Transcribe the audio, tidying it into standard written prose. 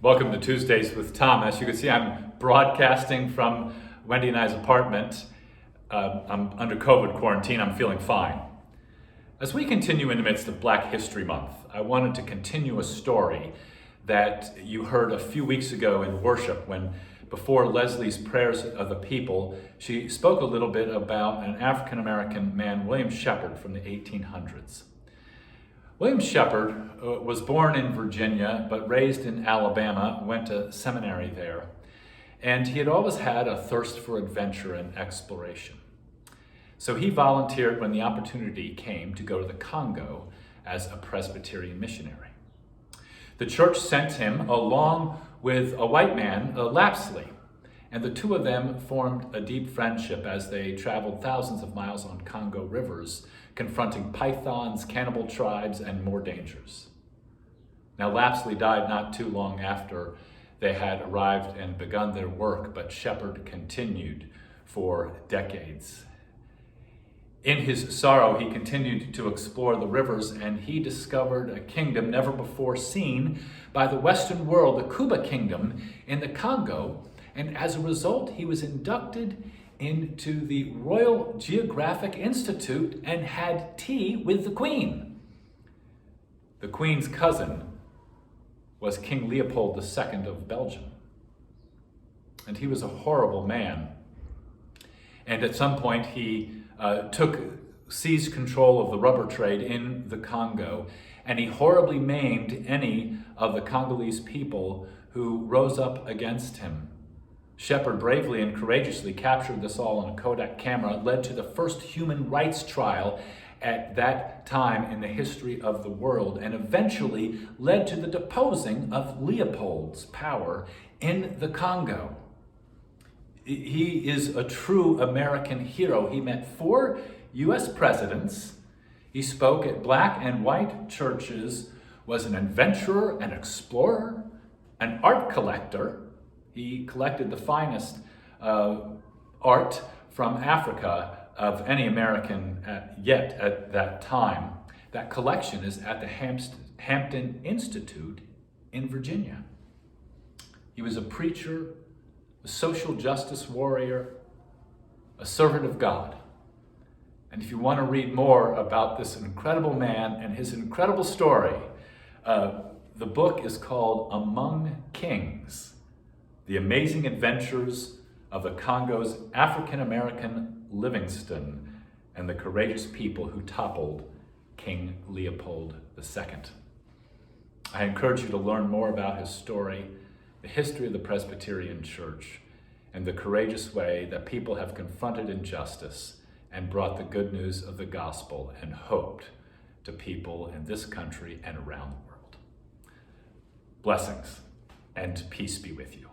Welcome to Tuesdays with Tom. As you can see, I'm broadcasting from Wendy and I's apartment. I'm under COVID quarantine. I'm feeling fine. As we continue in the midst of Black History Month, I wanted to continue a story that you heard a few weeks ago in worship when, before Leslie's prayers of the people, she spoke a little bit about an African-American man, William Shepard, from the 1800s. William Shepard was born in Virginia, but raised in Alabama, went to seminary there, and he had always had a thirst for adventure and exploration. So he volunteered when the opportunity came to go to the Congo as a Presbyterian missionary. The church sent him along with a white man, Lapsley, and the two of them formed a deep friendship as they traveled thousands of miles on Congo rivers, confronting pythons, cannibal tribes, and more dangers. Now, Lapsley died not too long after they had arrived and begun their work, but Shepard continued for decades. In his sorrow, he continued to explore the rivers, and he discovered a kingdom never before seen by the Western world, the Kuba Kingdom in the Congo, and as a result, he was inducted into the Royal Geographic Institute and had tea with the Queen. The Queen's cousin was King Leopold II of Belgium. And he was a horrible man. And at some point he seized control of the rubber trade in the Congo, and he horribly maimed any of the Congolese people who rose up against him. Shepard bravely and courageously captured this all on a Kodak camera. It led to the first human rights trial at that time in the history of the world, and eventually led to the deposing of Leopold's power in the Congo. He is a true American hero. He met 4 U.S. presidents. He spoke at black and white churches, was an adventurer, an explorer, an art collector. He collected the finest art from Africa of any American yet at that time. That collection is at the Hampton Institute in Virginia. He was a preacher, a social justice warrior, a servant of God. And if you want to read more about this incredible man and his incredible story, the book is called Among Kings: The Amazing Adventures of the Congo's African-American Livingstone and the Courageous People Who Toppled King Leopold II. I encourage you to learn more about his story, the history of the Presbyterian Church, and the courageous way that people have confronted injustice and brought the good news of the gospel and hope to people in this country and around the world. Blessings and peace be with you.